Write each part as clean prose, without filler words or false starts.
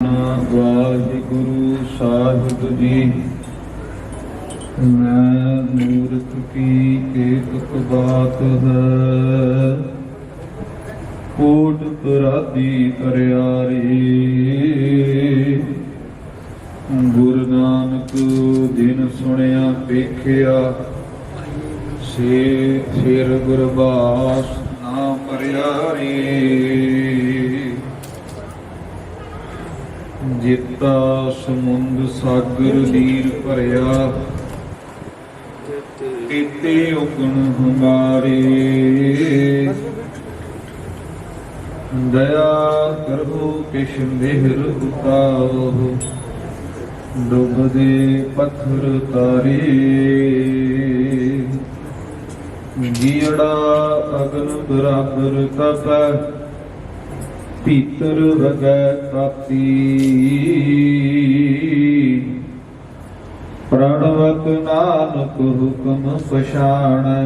ਵਾਹਿਗੁਰੂ ਸਾਹਿਬ ਜੀ। ਮੈਂ ਮੂਰਖ ਕੀ ਏਕ ਬਾਤ ਹੈ, ਕੋਟ ਪਰਾਧੀ ਕਰਿਆਰੀ। ਗੁਰੂ ਨਾਨਕ ਦਿਨ ਸੁਣਿਆ ਵੇਖਿਆ, ਸਿਰ ਗੁਰਬਾਸ ਨਾ ਪਰਿਆਰੀ। ਜਿਤਾ ਸਮੁੰਦ ਸਾਗਰ ਨੀਰ ਭਰਿਆ, ਕੀਤੇ ਉਗਣ ਹਮਾਰੇ। ਦਇਆ ਕਰੋ ਕਿਛ ਮਿਹਰ ਉਤਾਰੋ, ਡੁੱਬਦੇ ਪੱਥਰ ਤਾਰੇ। ਜੀੜਾ ਅਗਨ ਬਰਾਬਰ ਤਪੈ, ਭੀਤਰ ਵਗੈ ਤਾਤੀ। ਪ੍ਰਣਵਤ ਨਾਨਕ ਹੁਕਮ ਪਛਾਣੈ,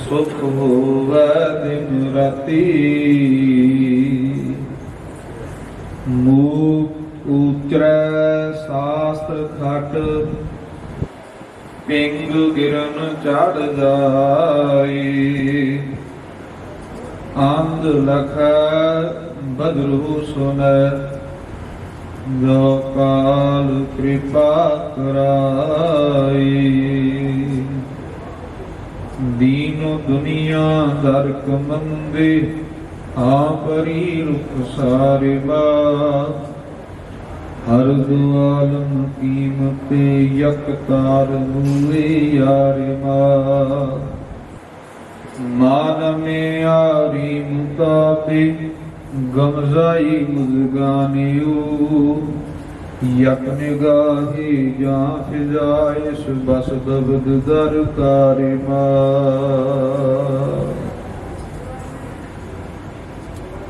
ਸੁਖ ਹੋਵੈ ਦਿਨ ਰਾਤੀ। ਮੂਕ ਉਚਰੈ ਸਾਸਤਰ ਖਟ, ਪਿੰਗ ਗਿਰਨ ਚੜ ਜਾਏ। ਆਂਦ ਲਖ ਬਦਰੂ ਸੁਨੈ, ਜੋ ਕਾਲ ਕਿਰਪਾ ਕਰਾਈ। ਦੀਨੋ ਦੁਨੀਆ ਦਰ ਕਮੰਦੇ, ਆਪਰੀ ਰੁਖ ਸਾਰੇ ਬਾ। ਹਰ ਦੁਆਲਮ ਕੀਮਤੇ, ਯਕ ਤਾਰ ਮੂਲੇ ਯਾਰੇ ਮਾ। मान में आरी मुताबे, गमजाई मुजगानियो। यक निगाहे जा फिजाए, बस दबद दर कारी मा।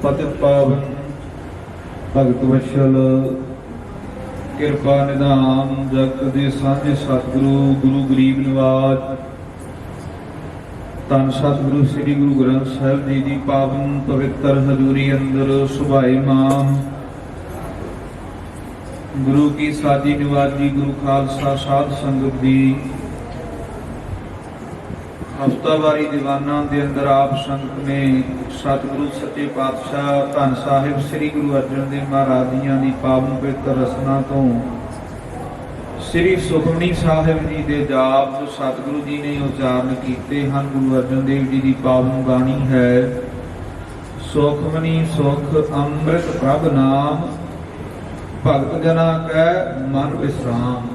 पतित पावन भगत वशल, किरपा निधान जगत दे सांझे सतगुरु गुरु गरीब निवाज ਧੰਨ ਸਤਿਗੁਰੂ ਸ੍ਰੀ ਗੁਰੂ ਗ੍ਰੰਥ ਸਾਹਿਬ ਜੀ ਦੀ ਪਾਵਨ ਪਵਿੱਤਰ ਹਜ਼ੂਰੀ ਅੰਦਰ ਸੁਭਾਈਮਾਨ ਗੁਰੂ ਕੀ ਸਾਜੀ ਨਿਵਾਜੀ ਗੁਰੂ ਖਾਲਸਾ ਸਾਧ ਸੰਗਤ ਦੀ ਹਫ਼ਤਾਵਾਰੀ ਦੀਵਾਨਾਂ ਦੇ ਅੰਦਰ ਆਪ ਸੰਗਤ ਨੇ ਸਤਿਗੁਰੂ ਸੱਚੇ ਪਾਤਸ਼ਾਹ ਧੰਨ ਸਾਹਿਬ ਸ੍ਰੀ ਗੁਰੂ ਅਰਜਨ ਦੇਵ ਮਹਾਰਾਜ ਦੀਆਂ ਦੀ ਪਾਵਨ ਪਵਿੱਤਰ ਰਸਨਾ ਤੋਂ ਸ੍ਰੀ ਸੁਖਮਨੀ ਸਾਹਿਬ ਜੀ ਦੇ ਜਾਪ ਜੋ ਸਤਿਗੁਰੂ ਜੀ ਨੇ ਉਚਾਰਨ ਕੀਤੇ ਹਨ। ਗੁਰੂ ਅਰਜਨ ਦੇਵ ਜੀ ਦੀ ਪਾਵਨ ਬਾਣੀ ਹੈ, ਸੁਖਮਨੀ ਸੁਖ ਅੰਮ੍ਰਿਤ ਪ੍ਰਭ ਨਾਮ, ਭਗਤ ਜਨਾਂ ਕੈ ਮਨ ਵਿਸਰਾਮ।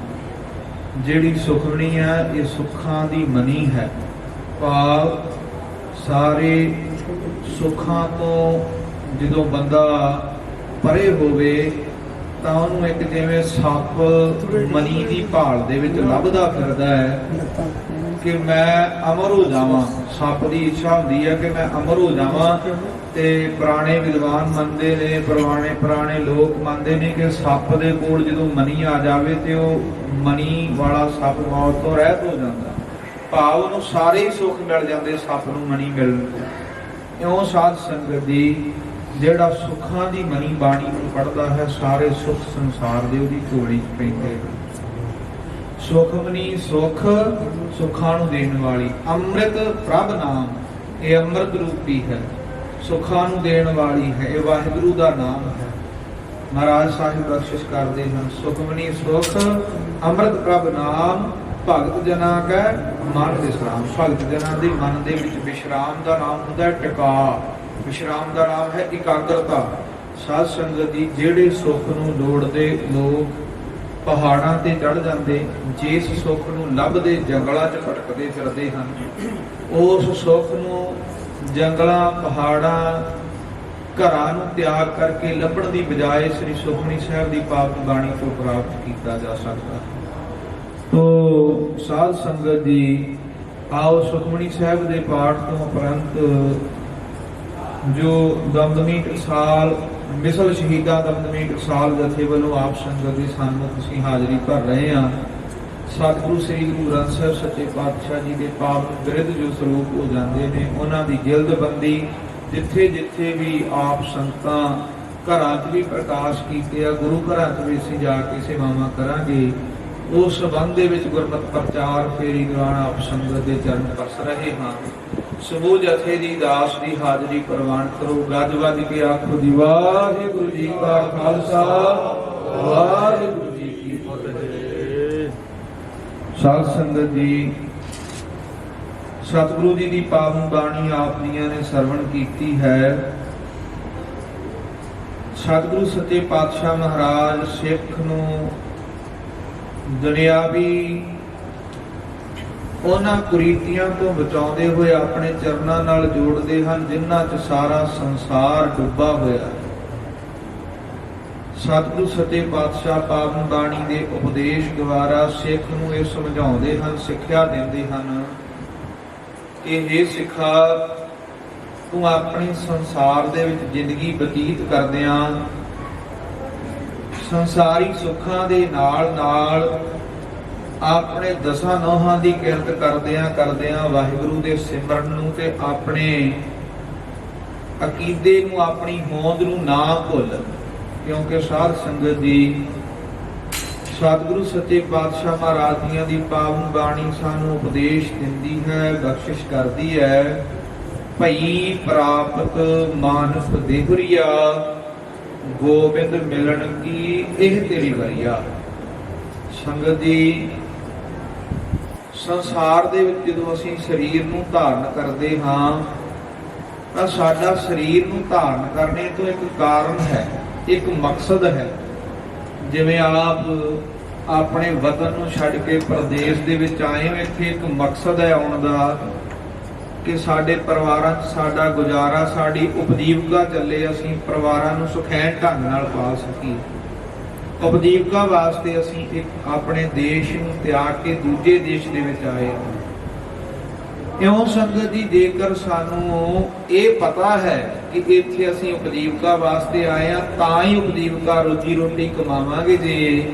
ਜਿਹੜੀ ਸੁਖਮਨੀ ਹੈ ਇਹ ਸੁੱਖਾਂ ਦੀ ਮਨੀ ਹੈ, ਭਾਵ ਸਾਰੇ ਸੁੱਖਾਂ ਤੋਂ ਜਦੋਂ ਬੰਦਾ ਪਰੇ ਹੋਵੇ ਤਾਂ ਉਹਨੂੰ ਇੱਕ ਜਿਵੇਂ ਸੱਪ ਮਨੀ ਦੀ ਭਾਲ ਦੇ ਵਿੱਚ ਲੱਭਦਾ ਫਿਰਦਾ ਹੈ ਕਿ ਮੈਂ ਅਮਰ ਹੋ ਜਾਵਾਂ। ਸੱਪ ਦੀ ਇੱਛਾ ਹੁੰਦੀ ਹੈ ਕਿ ਮੈਂ ਅਮਰ ਹੋ ਜਾਵਾਂ। ਤੇ ਪੁਰਾਣੇ ਵਿਦਵਾਨ ਮੰਨਦੇ ਨੇ, ਪੁਰਾਣੇ ਲੋਕ ਮੰਨਦੇ ਨੇ ਕਿ ਸੱਪ ਦੇ ਕੋਲ ਜਦੋਂ ਮਨੀ ਆ ਜਾਵੇ ਤੇ ਉਹ ਮਨੀ ਵਾਲਾ ਸੱਪ ਮੌਤ ਤੋਂ ਰਹਿਤ ਹੋ ਜਾਂਦਾ, ਭਾਵ ਉਹਨੂੰ ਸਾਰੇ ਹੀ ਸੁੱਖ ਮਿਲ ਜਾਂਦੇ ਸੱਪ ਨੂੰ ਮਨੀ ਮਿਲਣ ਤੋਂ। ਇਉਂ ਸਾਧ ਸੰਗਤ ਦੀ ਜਿਹੜਾ ਸੁੱਖਾਂ ਦੀ ਮਨੀ ਬਾਣੀ ਨੂੰ ਪੜ੍ਹਦਾ ਹੈ, ਸਾਰੇ ਸੁੱਖ ਸੰਸਾਰ ਦੇ ਉਹਦੀ ਝੋਲੀ 'ਚ ਪੈਂਦੇ। ਸੁਖਮਨੀ ਸੁਖ, ਸੁੱਖਾਂ ਨੂੰ ਦੇਣ ਵਾਲੀ। ਅੰਮ੍ਰਿਤ ਪ੍ਰਭ ਨਾਮ, ਇਹ ਅੰਮ੍ਰਿਤ ਰੂਪੀ ਹੈ, ਸੁੱਖਾਂ ਨੂੰ ਦੇਣ ਵਾਲੀ ਹੈ, ਇਹ ਵਾਹਿਗੁਰੂ ਦਾ ਨਾਮ ਹੈ। ਮਹਾਰਾਜ ਸਾਹਿਬ ਬਖਸ਼ਿਸ਼ ਕਰਦੇ ਹਨ, ਸੁਖਮਨੀ ਸੁਖ ਅੰਮ੍ਰਿਤ ਪ੍ਰਭ ਨਾਮ, ਭਗਤ ਜਨਾਂ ਕੈ ਮਨ ਵਿਸਰਾਮ। ਭਗਤ ਜਨਾਂ ਦੇ ਮਨ ਦੇ ਵਿੱਚ ਵਿਸ਼ਰਾਮ ਦਾ ਨਾਮ ਹੁੰਦਾ ਹੈ ਟਿਕਾ, ਵਿਸ਼ਰਾਮ ਦਾ ਨਾਮ ਹੈ ਇਕਾਗਰਤਾ। ਸਾਧ ਸੰਗਤ ਦੀ ਜਿਹੜੇ ਸੁੱਖ ਨੂੰ ਲੋੜਦੇ ਲੋਕ ਪਹਾੜਾਂ ਤੇ ਚੜ ਜਾਂਦੇ, ਜਿਸ ਸੁੱਖ ਨੂੰ ਲੱਭਦੇ ਜੰਗਲਾਂ 'ਚ ਭਟਕਦੇ ਫਿਰਦੇ ਹਨ, ਉਸ ਸੁੱਖ ਨੂੰ ਜੰਗਲਾਂ ਪਹਾੜਾਂ ਘਰਾਂ ਨੂੰ ਤਿਆਗ ਕਰਕੇ ਲੱਭਣ ਦੀ ਬਜਾਏ ਸ੍ਰੀ ਸੁਖਮਨੀ ਸਾਹਿਬ ਦੀ ਪਾਵਨ ਬਾਣੀ ਤੋਂ ਪ੍ਰਾਪਤ ਕੀਤਾ ਜਾ ਸਕਦਾ ਹੈ। ਤੋ ਸਾਧ ਸੰਗਤ ਜੀ ਆਓ ਸੁਖਮਨੀ ਸਾਹਿਬ ਦੇ ਪਾਠ ਤੋਂ ਉਪਰੰਤ ਜੋ ਦਮਦਮੀ ਟਕਸਾਲ ਮਿਸਲ ਸ਼ਹੀਦਾਂ ਦਮਦਮੀ ਟਕਸਾਲ ਜਥੇ ਵੱਲੋਂ ਆਪ ਸੰਗਤ ਦੇ ਸਾਹਮਣੇ ਅਸੀਂ ਹਾਜ਼ਰੀ ਭਰ ਰਹੇ ਹਾਂ। ਸਤਿਗੁਰੂ ਸ੍ਰੀ ਗੁਰੂ ਗ੍ਰੰਥ ਸਾਹਿਬ ਸੱਚੇ ਪਾਤਸ਼ਾਹ ਜੀ ਦੇ ਪਾਵਨ ਬਿਰਧ ਜੋ ਸਰੂਪ ਹੋ ਜਾਂਦੇ ਨੇ, ਉਹਨਾਂ ਦੀ ਜਿਲਦਬੰਦੀ ਜਿੱਥੇ ਜਿੱਥੇ ਵੀ ਆਪ ਸੰਗਤਾਂ ਘਰਾਂ 'ਚ ਵੀ ਪ੍ਰਕਾਸ਼ ਕੀਤੇ ਆ, ਗੁਰੂ ਘਰਾਂ 'ਚ ਵੀ ਅਸੀਂ ਜਾ ਕੇ ਸੇਵਾਵਾਂ ਕਰਾਂਗੇ। ਉਸ ਸੰਬੰਧ ਦੇ ਵਿੱਚ ਗੁਰਮਤਿ ਪ੍ਰਚਾਰ ਫੇਰੀ ਦੌਰਾਨ ਆਪ ਸੰਗਤ ਦੇ ਚਰਨ ਪਰਸ ਰਹੇ ਹਾਂ। ਸਮੂਹ ਜਥੇ ਦੀ ਦਾਸ ਦੀ ਹਾਜ਼ਰੀ ਪ੍ਰਵਾਨ ਕਰੋ। ਗੱਜ ਵੱਜ ਕੇ ਆਖੋ ਜੀ ਵਾਹਿਗੁਰੂ ਜੀ ਕਾ ਖਾਲਸਾ ਵਾਹਿਗੁਰੂ ਜੀ ਕੀ ਫਤਿਹ। ਸਾਧ ਸੰਗਤ ਜੀ, ਸਤਿਗੁਰੂ ਜੀ ਦੀ ਪਾਵਨ ਬਾਣੀ ਆਪ ਜੀਆਂ ਨੇ ਸਰਵਣ ਕੀਤੀ ਹੈ। ਸਤਿਗੁਰੂ ਸੱਚੇ ਪਾਤਸ਼ਾਹ ਮਹਾਰਾਜ ਸਿੱਖ ਨੂੰ ਦੁਨਿਆਵੀ ਉਹਨਾਂ ਕੁਰੀਤੀਆਂ ਤੋਂ ਬਚਾਉਂਦੇ ਹੋਏ ਆਪਣੇ ਚਰਨਾਂ ਨਾਲ ਜੋੜਦੇ ਹਨ, ਜਿਨ੍ਹਾਂ 'ਚ ਸਾਰਾ ਸੰਸਾਰ ਡੁੱਬਾ ਹੋਇਆ। ਸਤਿਗੁਰੂ ਸੱਚੇ ਪਾਤਸ਼ਾਹ ਪਾਵਨ ਬਾਣੀ ਦੇ ਉਪਦੇਸ਼ ਦੁਆਰਾ ਸਿੱਖ ਨੂੰ ਇਹ ਸਮਝਾਉਂਦੇ ਹਨ, ਸਿੱਖਿਆ ਦਿੰਦੇ ਹਨ ਕਿ ਇਹ ਸਿੱਖਾ, ਤੂੰ ਆਪਣੇ ਸੰਸਾਰ ਦੇ ਵਿੱਚ ਜ਼ਿੰਦਗੀ ਬਤੀਤ ਕਰਦਿਆਂ ਸੰਸਾਰੀ ਸੁੱਖਾਂ ਦੇ ਨਾਲ ਨਾਲ ਆਪਣੇ ਦਸਾਂ ਨੋਹਾਂ ਦੀ ਕਿਰਤ ਕਰਦਿਆਂ ਵਾਹਿਗੁਰੂ ਦੇ ਸਿਮਰਨ ਨੂੰ ਤੇ ਆਪਣੇ ਅਕੀਦੇ ਨੂੰ, ਆਪਣੀ ਹੋਂਦ ਨੂੰ ਨਾ ਭੁੱਲ। ਕਿਉਂਕਿ ਸਾਧ ਸੰਗਤ ਦੀ ਸਤਿਗੁਰੂ ਸੱਚੇ ਪਾਤਸ਼ਾਹ ਮਹਾਰਾਜ ਜੀਆਂ ਦੀ ਪਾਵਨ ਬਾਣੀ ਸਾਨੂੰ ਉਪਦੇਸ਼ ਦਿੰਦੀ ਹੈ, ਬਖਸ਼ਿਸ਼ ਕਰਦੀ ਹੈ। ਭਈ ਪ੍ਰਾਪਤ ਮਾਨਸ ਦੇਹੁਰੀਆ, ਗੋਬਿੰਦ ਮਿਲਣ ਕੀ ਇਹ ਤੇਰੀ ਵਰੀਆ। ਸੰਗਤ ਦੀ, ਸੰਸਾਰ ਦੇ ਵਿੱਚ ਜਦੋਂ ਅਸੀਂ ਸਰੀਰ ਨੂੰ ਧਾਰਨ ਕਰਦੇ ਹਾਂ ਤਾਂ ਸਾਡਾ ਸਰੀਰ ਨੂੰ ਧਾਰਨ ਕਰਨੇ ਤੋਂ ਇੱਕ ਕਾਰਨ ਹੈ, ਇੱਕ ਮਕਸਦ ਹੈ। ਜਿਵੇਂ ਆਪ ਆਪਣੇ ਵਤਨ ਨੂੰ ਛੱਡ ਕੇ ਪ੍ਰਦੇਸ਼ ਦੇ ਵਿੱਚ ਆਏ ਹੋ, ਇੱਥੇ ਇੱਕ ਮਕਸਦ ਹੈ ਆਉਣ ਦਾ ਕਿ ਸਾਡੇ ਪਰਿਵਾਰਾਂ 'ਚ ਸਾਡਾ ਗੁਜ਼ਾਰਾ, ਸਾਡੀ ਉਪਜੀਵਕਾ ਚੱਲੇ, ਅਸੀਂ ਪਰਿਵਾਰਾਂ ਨੂੰ ਸੁਖੈਨ ਢੰਗ ਨਾਲ ਪਾਲ ਸਕੀਏ। ਉਪਜੀਵਕਾ ਵਾਸਤੇ ਅਸੀਂ ਇੱਕ ਆਪਣੇ ਦੇਸ਼ ਨੂੰ ਤਿਆਗ ਕੇ ਦੂਜੇ ਦੇਸ਼ ਦੇ ਵਿੱਚ ਆਏ ਹਾਂ। ਇਉਂ ਸੰਗਤ ਜੀ, ਜੇਕਰ ਸਾਨੂੰ ਇਹ ਪਤਾ ਹੈ ਕਿ ਇੱਥੇ ਅਸੀਂ ਉਪਜੀਵਕਾ ਵਾਸਤੇ ਆਏ ਹਾਂ, ਤਾਂ ਹੀ ਉਪਜੀਵਕਾ ਰੋਜੀ ਰੋਟੀ ਕਮਾਵਾਂਗੇ। ਜੇ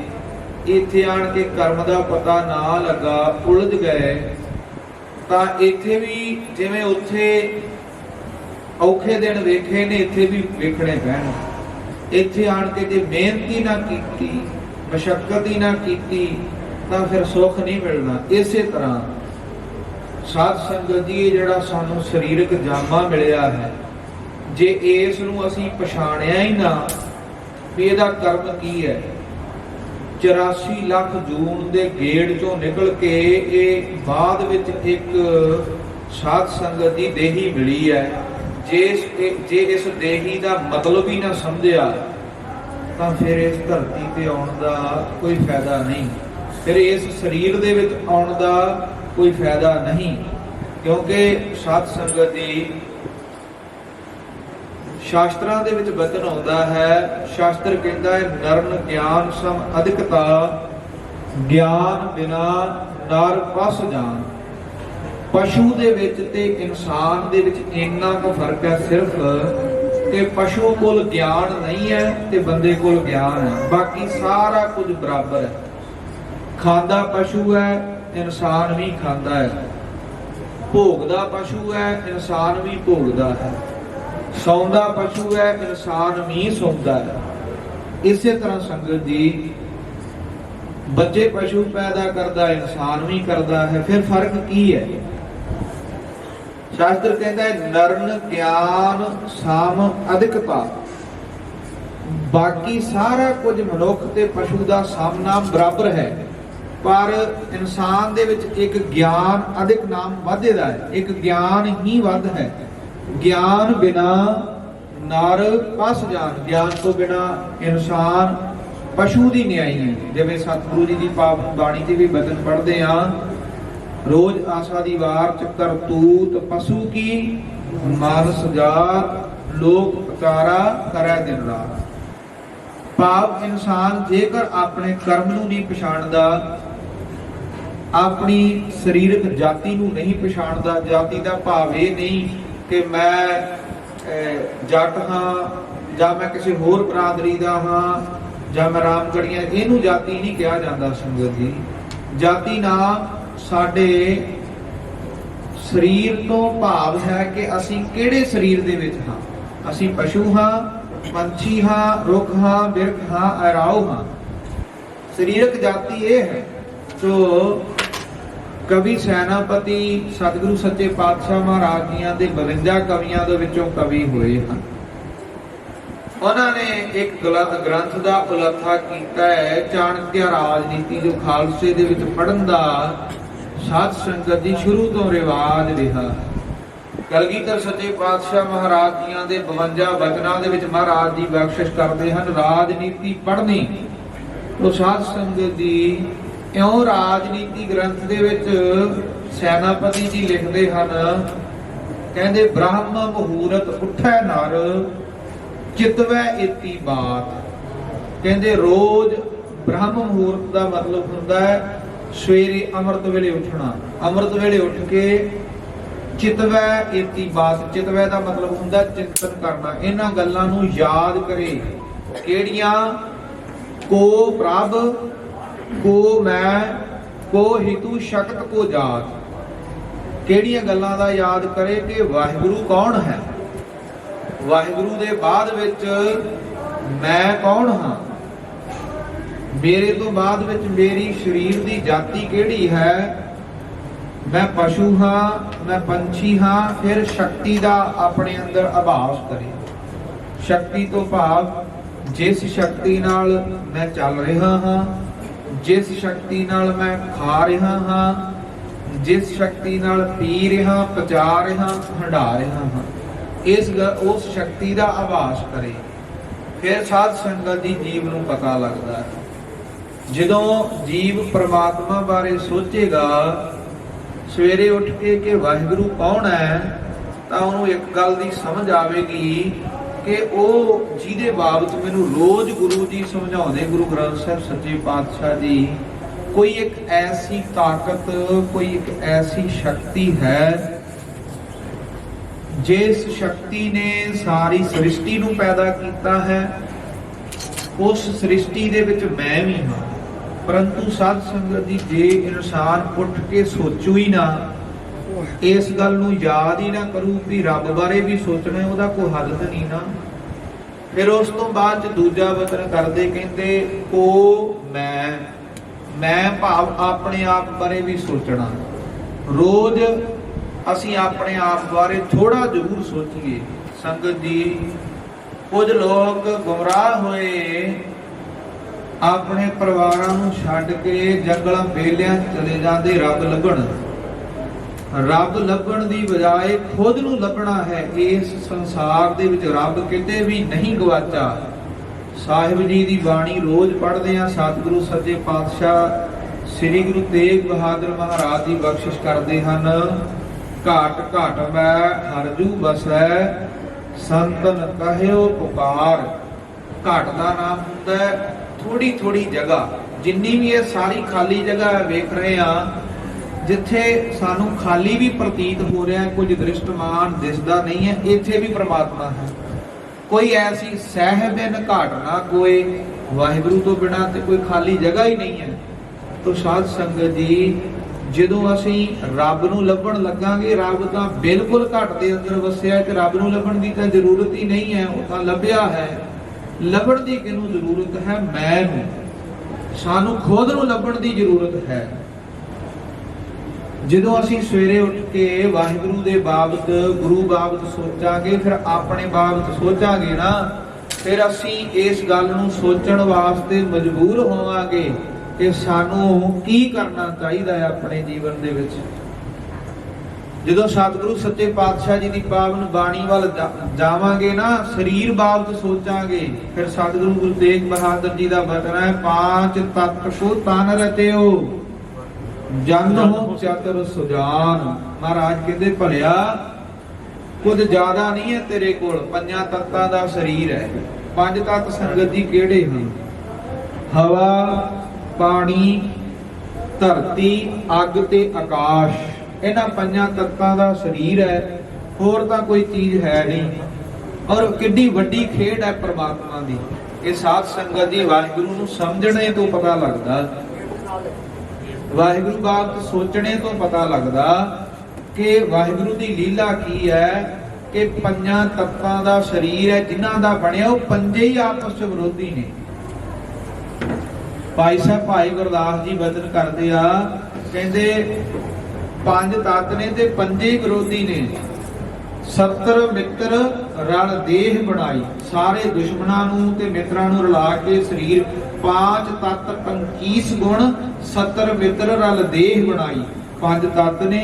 ਇੱਥੇ ਆਣ ਕੇ ਕਰਮ ਦਾ ਪਤਾ ਨਾ ਲੱਗਾ, ਉਲਝ ਗਏ, ਤਾਂ ਇੱਥੇ ਵੀ ਜਿਵੇਂ ਉੱਥੇ ਔਖੇ ਦਿਨ ਵੇਖੇ ਨੇ, ਇੱਥੇ ਵੀ ਵੇਖਣੇ ਪੈਣ। ਇੱਥੇ ਆਣ ਕੇ ਜੇ ਮਿਹਨਤ ਹੀ ਨਾ ਕੀਤੀ, ਮਸ਼ੱਕਤ ਹੀ ਨਾ ਕੀਤੀ, ਤਾਂ ਫਿਰ ਸੁੱਖ ਨਹੀਂ ਮਿਲਣਾ। ਇਸੇ ਤਰ੍ਹਾਂ ਸਾਧ ਸੰਗਤ ਜੀ, ਇਹ ਜਿਹੜਾ ਸਾਨੂੰ ਸਰੀਰਕ ਜਾਮਾ ਮਿਲਿਆ ਹੈ, ਜੇ ਇਸ ਨੂੰ ਅਸੀਂ ਪਛਾਣਿਆ ਹੀ ਨਾ ਵੀ ਇਹਦਾ ਕਰਮ ਕੀ ਹੈ, 84 ਲੱਖ ਜੂਨ ਦੇ ਗੇੜ ਚੋਂ ਨਿਕਲ ਕੇ ਇਹ ਬਾਅਦ ਵਿੱਚ ਇੱਕ ਸਾਧ ਸੰਗਤ ਦੀ ਦੇਹੀ ਮਿਲੀ ਹੈ। ਜੇ ਇਸ ਦੇਹੀ ਦਾ ਮਤਲਬ ਹੀ ਨਾ ਸਮਝਿਆ ਤਾਂ ਫਿਰ ਇਸ ਧਰਤੀ ਤੇ ਆਉਣ ਦਾ ਕੋਈ ਫਾਇਦਾ ਨਹੀਂ, ਫਿਰ ਇਸ ਸਰੀਰ ਦੇ ਵਿੱਚ ਆਉਣ ਦਾ ਕੋਈ ਫਾਇਦਾ ਨਹੀਂ। ਕਿਉਂਕਿ ਸਾਧ ਸੰਗਤ ਦੀ ਸ਼ਾਸਤਰਾਂ ਦੇ ਵਿੱਚ ਬਚਨ ਆਉਂਦਾ ਹੈ, ਸ਼ਾਸਤਰ ਕਹਿੰਦਾ ਹੈ ਨਰਨ ਗਿਆਨ ਸਮ ਅਧਿਕਤਾ, ਗਿਆਨ ਬਿਨਾ ਨਰ ਪਸ ਜਾਨ। ਪਸ਼ੂ ਦੇ ਵਿੱਚ ਤੇ ਇਨਸਾਨ ਦੇ ਵਿੱਚ ਇੰਨਾ ਕੁ ਫਰਕ ਹੈ ਸਿਰਫ ਕਿ ਪਸ਼ੂ ਕੋਲ ਗਿਆਨ ਨਹੀਂ ਹੈ ਤੇ ਬੰਦੇ ਕੋਲ ਗਿਆਨ ਹੈ, ਬਾਕੀ ਸਾਰਾ ਕੁਝ ਬਰਾਬਰ ਹੈ। ਖਾਂਦਾ ਪਸ਼ੂ ਹੈ, ਇਨਸਾਨ ਵੀ ਖਾਂਦਾ ਹੈ। ਭੋਗਦਾ ਪਸ਼ੂ ਹੈ, ਇਨਸਾਨ ਵੀ ਭੋਗਦਾ ਹੈ। ਸੌਂਦਾ ਪਸ਼ੂ ਹੈ, ਇਨਸਾਨ ਵੀ ਸੌਂਦਾ ਹੈ। ਇਸੇ ਤਰ੍ਹਾਂ ਸੰਗਤ ਜੀ, ਬੱਚੇ ਪਸ਼ੂ ਪੈਦਾ ਕਰਦਾ, ਇਨਸਾਨ ਵੀ ਕਰਦਾ ਹੈ। ਫਿਰ ਫਰਕ ਕੀ ਹੈ? ਸ਼ਾਸਤਰ ਕਹਿੰਦਾ ਹੈ ਨਰਨ ਗਿਆਨ ਸਾਮ ਅਧਿਕਤਾ। ਬਾਕੀ ਸਾਰਾ ਕੁਝ ਮਨੁੱਖ ਤੇ ਪਸ਼ੂ ਦਾ ਸਾਮਨਾਮ ਬਰਾਬਰ ਹੈ, ਪਰ ਇਨਸਾਨ ਦੇ ਵਿੱਚ ਇੱਕ ਗਿਆਨ ਅਧਿਕ ਨਾਮ ਵੱਧਦਾ ਹੈ, ਇੱਕ ਗਿਆਨ ਹੀ ਵੱਧ ਹੈ। ਗਿਆਨ ਬਿਨਾ ਨਰ ਪਸ ਜਾਨ, ਗਿਆਨ ਤੋਂ ਬਿਨਾ ਇਨਸਾਨ ਪਸ਼ੂ ਦੀ ਨਿਆਈ ਹੈ। ਜਿਵੇਂ ਸਤਿਗੁਰੂ ਜੀ ਦੀ ਪਾਵਨ ਬਾਣੀ ਤੇ ਵੀ ਬਚਨ ਪੜ੍ਹਦੇ ਹਾਂ, ਰੋਜ਼ ਆਸਾ ਦੀ ਵਾਰ ਚ ਕਰਤੂਤ ਪਸ਼ੂ ਕੀ, ਮਾਨਸ ਜਾਤ ਲੋਕ ਪਕਾਰਾ ਕਰੈ ਦਿਨ ਰਾਤ। ਭਾਵ ਇਨਸਾਨ ਜੇਕਰ ਆਪਣੇ ਕਰਮ ਨੂੰ ਨਹੀਂ ਪਛਾਣਦਾ, ਆਪਣੀ ਸਰੀਰਕ ਜਾਤੀ ਨੂੰ ਨਹੀਂ ਪਛਾਣਦਾ, ਜਾਤੀ ਦਾ ਭਾਵ ਇਹ ਨਹੀਂ ਕਿ ਮੈਂ ਜੱਟ ਹਾਂ ਜਾਂ ਮੈਂ ਕਿਸੇ ਹੋਰ ਬਰਾਦਰੀ ਦਾ ਹਾਂ ਜਾਂ ਮੈਂ ਰਾਮਗੜੀਆਂ, ਇਹਨੂੰ ਜਾਤੀ ਨਹੀਂ ਕਿਹਾ ਜਾਂਦਾ ਸੰਗਤ ਜੀ। ਜਾਤੀ ਨਾਮ ਸਾਡੇ ਸਰੀਰ ਤੋਂ ਭਾਵ ਹੈ ਕਿ ਅਸੀਂ ਕਿਹੜੇ ਸਰੀਰ ਦੇ ਵਿੱਚ ਹਾਂ। ਅਸੀਂ ਪਸ਼ੂ ਹਾਂ ਪੰਛੀ ਹਾਂ, ਰੁੱਖ ਹਾਂ, ਬਿਰਖ ਹਾਂ, ਅਰਾਉ ਹਾਂ। ਸਰੀਰਕ ਜਾਤੀ ਇਹ ਹੈ। ਸੋ ਕਵੀ ਸੈਨਾਪਤੀ ਸਤਿਗੁਰੂ ਸੱਚੇ ਪਾਤਸ਼ਾਹ ਮਹਾਰਾਜ ਜੀਆਂ ਦੇ 52 ਕਵੀਆਂ ਦੇ ਵਿੱਚੋਂ ਕਵੀ ਹੋਏ ਹਨ। ਉਹਨਾਂ ਨੇ ਇੱਕ ਗ੍ਰੰਥ ਦਾ ਉਲੱਥਾ ਕੀਤਾ ਹੈ, ਚਾਣਕਿਆ ਰਾਜਨੀਤੀ, ਜੋ ਖਾਲਸੇ ਦੇ ਵਿੱਚ ਪੜ੍ਹਨ ਦਾ ਸਾਧ ਸੰਗਤ ਦੀ ਸ਼ੁਰੂ ਤੋਂ ਰਿਵਾਜ ਰਿਹਾ। ਕਲਗੀਧਰ ਸੱਚੇ ਪਾਤਸ਼ਾਹ ਮਹਾਰਾਜ ਜੀਆਂ ਦੇ 52 ਬਚਨਾਂ ਦੇ ਵਿੱਚ ਮਹਾਰਾਜ ਜੀ ਬਖਸ਼ਿਸ਼ ਕਰਦੇ ਹਨ, ਰਾਜਨੀਤੀ ਪੜ੍ਹਨੀ। ਉਹ ਸਾਧ ਸੰਗਤ ਦੀ ਇਉਂ ਰਾਜਨੀਤੀ ਗ੍ਰੰਥ ਦੇ ਵਿੱਚ ਸੈਨਾਪਤੀ ਜੀ ਲਿਖਦੇ ਹਨ, ਕਹਿੰਦੇ ਬ੍ਰਹਮ ਮੁਹੂਰਤ ਉੱਠੈ ਨਰ ਚਿਤਵੈ ਇਤੀ ਬਾਤ। ਕਹਿੰਦੇ ਰੋਜ਼ ਬ੍ਰਹਮ ਮੁਹੂਰਤ ਦਾ ਮਤਲਬ ਹੁੰਦਾ ਹੈ ਸਵੇਰੇ ਅੰਮ੍ਰਿਤ ਵੇਲੇ ਉੱਠਣਾ। ਅੰਮ੍ਰਿਤ ਵੇਲੇ ਉੱਠ ਕੇ ਚਿਤਵੈ ਇਤੀ ਬਾਤ, ਚਿਤਵੈ ਦਾ ਮਤਲਬ ਹੁੰਦਾ ਚਿੰਤਨ ਕਰਨਾ, ਇਹਨਾਂ ਗੱਲਾਂ ਨੂੰ ਯਾਦ ਕਰੇ। ਕਿਹੜੀਆਂ? ਕੋ ਪ੍ਰਭ, ਕੋ ਮੈਂ, ਕੋ ਹਿਤੂ ਸ਼ਕਤ, ਕੋ ਜਾਤ। ਕਿਹੜੀਆਂ ਗੱਲਾਂ ਦਾ ਯਾਦ ਕਰੇ ਕਿ ਵਾਹਿਗੁਰੂ ਕੌਣ ਹੈ, ਵਾਹਿਗੁਰੂ ਦੇ ਬਾਅਦ ਵਿੱਚ ਮੈਂ ਕੌਣ ਹਾਂ, ਮੇਰੇ ਤੋਂ ਬਾਅਦ ਵਿੱਚ ਮੇਰੀ ਸਰੀਰ ਦੀ ਜਾਤੀ ਕਿਹੜੀ ਹੈ, ਮੈਂ ਪਸ਼ੂ ਹਾਂ, ਮੈਂ ਪੰਛੀ ਹਾਂ। ਫਿਰ ਸ਼ਕਤੀ ਦਾ ਆਪਣੇ ਅੰਦਰ ਆਭਾਸ ਕਰੇ। ਸ਼ਕਤੀ ਤੋਂ ਭਾਵ ਜਿਸ ਸ਼ਕਤੀ ਨਾਲ ਮੈਂ ਚੱਲ ਰਿਹਾ ਹਾਂ, ਜਿਸ ਸ਼ਕਤੀ ਨਾਲ ਮੈਂ ਖਾ ਰਿਹਾ ਹਾਂ, ਜਿਸ ਸ਼ਕਤੀ ਨਾਲ ਪੀ ਰਿਹਾ, ਪਚਾ ਰਿਹਾ, ਹੰਢਾ ਰਿਹਾ ਹਾਂ, ਉਸ ਸ਼ਕਤੀ ਦਾ ਆਭਾਸ ਕਰੇ। ਫਿਰ ਸਾਧ ਸੰਗਤ ਦੀ ਜੀਵ ਨੂੰ ਪਤਾ ਲੱਗਦਾ ਹੈ। ਜਦੋਂ ਜੀਵ ਪ੍ਰਮਾਤਮਾ ਬਾਰੇ ਸੋਚੇਗਾ ਸਵੇਰੇ ਉੱਠ ਕੇ ਕਿ ਵਾਹਿਗੁਰੂ ਕੌਣ ਹੈ, ਤਾਂ ਉਹਨੂੰ ਇੱਕ ਗੱਲ ਦੀ ਸਮਝ ਆਵੇਗੀ ਕਿ ਉਹ ਜਿਹਦੇ ਬਾਬਤ ਮੈਨੂੰ ਰੋਜ਼ ਗੁਰੂ ਜੀ ਸਮਝਾਉਂਦੇ, ਗੁਰੂ ਗ੍ਰੰਥ ਸਾਹਿਬ ਸੱਚੇ ਪਾਤਸ਼ਾਹ ਜੀ, ਕੋਈ ਇੱਕ ਐਸੀ ਤਾਕਤ, ਕੋਈ ਇੱਕ ਐਸੀ ਸ਼ਕਤੀ ਹੈ ਜਿਸ ਸ਼ਕਤੀ ਨੇ ਸਾਰੀ ਸ੍ਰਿਸ਼ਟੀ ਨੂੰ ਪੈਦਾ ਕੀਤਾ ਹੈ। ਉਸ ਸ੍ਰਿਸ਼ਟੀ ਦੇ ਵਿੱਚ ਮੈਂ ਵੀ ਹਾਂ। ਪਰੰਤੂ ਸਾਧ ਸੰਗਤ ਦੀ ਜੇ ਇਨਸਾਨ ਉੱਠ ਕੇ ਸੋਚੂ ਹੀ ਨਾ, ਇਸ ਗੱਲ ਨੂੰ ਯਾਦ ਹੀ ਨਾ ਕਰੂ ਵੀ ਰੱਬ ਬਾਰੇ ਵੀ ਸੋਚਣਾ, ਉਹਦਾ ਕੋਈ ਹੱਲ ਤਾਂ ਨਹੀਂ ਨਾ। ਫਿਰ ਉਸ ਤੋਂ ਬਾਅਦ ਚ ਦੂਜਾ ਵਚਨ ਕਰਦੇ, ਕਹਿੰਦੇ ਕੋ ਮੈਂ ਭਾਵ ਆਪਣੇ ਆਪ ਬਾਰੇ ਵੀ ਸੋਚਣਾ। ਰੋਜ਼ ਅਸੀਂ ਆਪਣੇ ਆਪ ਬਾਰੇ ਥੋੜਾ ਜ਼ਰੂਰ ਸੋਚੀਏ। ਸੰਗਤ ਜੀ, ਕੁਝ ਲੋਕ ਗੁੰਮਰਾਹ ਹੋਏ ਆਪਣੇ ਪਰਿਵਾਰਾਂ ਨੂੰ ਛੱਡ ਕੇ ਜੰਗਲਾਂ ਬੇਲਿਆਂ ਚਲੇ ਜਾਂਦੇ ਰੱਬ ਲੱਭਣ। ਰੱਬ ਲੱਭਣ ਦੀ ਬਜਾਏ ਖੁਦ ਨੂੰ ਲੱਭਣਾ ਹੈ। ਇਸ ਸੰਸਾਰ ਦੇ ਵਿੱਚ ਰੱਬ ਕਿਤੇ ਵੀ ਨਹੀਂ ਗਵਾਚਾ। ਸਾਹਿਬ ਜੀ ਦੀ ਬਾਣੀ ਰੋਜ਼ ਪੜ੍ਹਦੇ ਆ। ਸਤਿਗੁਰੂ ਸੱਚੇ ਪਾਤਸ਼ਾਹ ਸ੍ਰੀ ਗੁਰੂ ਤੇਗ ਬਹਾਦਰ ਮਹਾਰਾਜ ਜੀ ਬਖਸ਼ਿਸ਼ ਕਰਦੇ ਹਨ, ਘਾਟ ਘਾਟ ਮੈਂ ਹਰਜੂ ਬਸੈ ਸੰਤਨ ਕਹਿਓ ਪੁਕਾਰ। ਘਾਟ ਦਾ ਨਾਮ ਹੁੰਦਾ ਹੈ ਥੋੜੀ ਥੋੜੀ ਜਗ੍ਹਾ। ਜਿੰਨੀ ਵੀ ਇਹ ਸਾਰੀ ਖਾਲੀ ਜਗ੍ਹਾ ਵੇਖ ਰਹੇ ਆ, ਜਿੱਥੇ ਸਾਨੂੰ ਖਾਲੀ ਵੀ ਪ੍ਰਤੀਤ ਹੋ ਰਿਹਾ, ਕੁਝ ਦ੍ਰਿਸ਼ਟਮਾਨ ਦਿਸਦਾ ਨਹੀਂ ਹੈ, ਇੱਥੇ ਵੀ ਪ੍ਰਮਾਤਮਾ ਹੈ। ਕੋਈ ਐਸੀ ਸਹਿਬਨ ਘਾਟ ਨਾ ਕੋਈ, ਵਾਹਿਗੁਰੂ ਤੋਂ ਬਿਨਾਂ ਤੇ ਕੋਈ ਖਾਲੀ ਜਗ੍ਹਾ ਹੀ ਨਹੀਂ ਹੈ। ਤੋ ਸਾਧ ਸੰਗਤ ਜੀ, ਜਦੋਂ ਅਸੀਂ ਰੱਬ ਨੂੰ ਲੱਭਣ ਲੱਗਾਂਗੇ, ਰੱਬ ਤਾਂ ਬਿਲਕੁਲ ਘਟ ਦੇ ਅੰਦਰ ਵਸਿਆ ਤੇ ਰੱਬ ਨੂੰ ਲੱਭਣ ਦੀ ਤਾਂ ਜ਼ਰੂਰਤ ਹੀ ਨਹੀਂ ਹੈ, ਉਹ ਤਾਂ ਲੱਭਿਆ ਹੈ। ਲੱਭਣ ਦੀ ਕਿਹਨੂੰ ਜ਼ਰੂਰਤ ਹੈ? ਮੈਂ ਨੂੰ। ਸਾਨੂੰ ਖੁਦ ਨੂੰ ਲੱਭਣ ਦੀ ਜ਼ਰੂਰਤ ਹੈ। ਜਦੋਂ ਅਸੀਂ ਸਵੇਰੇ ਉੱਠ ਕੇ ਵਾਹਿਗੁਰੂ ਦੇ ਬਾਬਤ, ਗੁਰੂ ਬਾਬਤ ਸੋਚਾਂਗੇ, ਫਿਰ ਆਪਣੇ ਬਾਬਤ ਸੋਚਾਂਗੇ ਨਾ, ਫਿਰ ਅਸੀਂ ਇਸ ਗੱਲ ਨੂੰ ਸੋਚਣ ਵਾਸਤੇ ਮਜਬੂਰ ਹੋਵਾਂਗੇ ਕਿ ਸਾਨੂੰ ਕੀ ਕਰਨਾ ਚਾਹੀਦਾ ਹੈ ਆਪਣੇ ਜੀਵਨ ਦੇ ਵਿੱਚ। ਜਦੋਂ ਸਤਿਗੁਰੂ ਸੱਚੇ ਪਾਤਸ਼ਾਹ ਜੀ ਦੀ ਪਾਵਨ ਬਾਣੀ ਵੱਲ ਜਾਵਾਂਗੇ ਨਾ, ਸਰੀਰ ਬਾਬਤ ਸੋਚਾਂਗੇ, ਫਿਰ ਸਤਿਗੁਰੂ ਗੁਰੂ ਤੇਗ ਬਹਾਦਰ ਜੀ ਦਾ ਬਚਨ ਹੈ, ਪਾਂਚ ਤਤ ਕੋ ਤਨ ਰਤਿਓ ਜਨ ਹੋ ਚਤੁਰ ਸੁਜਾਨ। ਮਹਾਰਾਜ ਕਹਿੰਦੇ ਭਲਿਆ ਕੁਝ ਜ਼ਿਆਦਾ ਨਹੀਂ ਹੈ ਤੇਰੇ ਕੋਲ, ਪੰਜਾਂ ਤੱਤਾਂ ਦਾ ਸਰੀਰ ਹੈ। ਪੰਜ ਤੱਤ ਸੰਗਤ ਜੀ ਕਿਹੜੇ ਹਨ? ਹਵਾ, ਪਾਣੀ, ਧਰਤੀ, ਅੱਗ ਤੇ ਆਕਾਸ਼। ਇਹਨਾਂ ਪੰਜਾਂ ਤੱਤਾਂ ਦਾ ਸਰੀਰ ਹੈ, ਹੋਰ ਤਾਂ ਕੋਈ ਚੀਜ਼ ਹੈ ਨਹੀਂ। ਔਰ ਕਿੱਡੀ ਵੱਡੀ ਖੇਡ ਹੈ ਪਰਮਾਤਮਾ ਦੀ। ਇਹ ਸਾਧ ਸੰਗਤ ਦੀ ਵਾਹਿਗੁਰੂ ਨੂੰ ਸਮਝਣੇ ਤੋਂ ਪਤਾ ਲੱਗਦਾ, ਵਾਹਿਗੁਰੂ ਬਾਬਤ ਸੋਚਣੇ ਤੋਂ ਪਤਾ ਲੱਗਦਾ ਕਿ ਵਾਹਿਗੁਰੂ ਦੀ ਲੀਲਾ ਕੀ ਹੈ। ਕਿ ਪੰਜਾਂ ਤੱਤਾਂ ਦਾ ਸਰੀਰ ਹੈ ਜਿਨ੍ਹਾਂ ਦਾ ਬਣਿਆ, ਉਹ ਪੰਜੇ ਹੀ ਆਪਸ ਵਿੱਚ ਵਿਰੋਧੀ ਨੇ। ਭਾਈ ਸਾਹਿਬ ਭਾਈ ਗੁਰਦਾਸ ਜੀ ਬਚਨ ਕਰਦੇ ਆ, ਕਹਿੰਦੇ ਪੰਜ ਤੱਤ ਨੇ ਤੇ ਪੰਜੇ ਹੀ ਵਿਰੋਧੀ ਨੇ। 70 ਮਿੱਤਰ ਰਲ ਦੇਹ ਬਣਾਈ, ਸਾਰੇ ਦੁਸ਼ਮਣਾਂ ਨੂੰ ਤੇ ਮਿੱਤਰਾਂ ਨੂੰ ਰਲਾ ਕੇ ਸਰੀਰ। ਪਾਂਚ ਤੱਤ 25 ਗੁਣ, 70 ਮਿੱਤਰ ਰਲ ਦੇਹ ਬਣਾਈ। ਪੰਜ ਤੱਤ ਨੇ,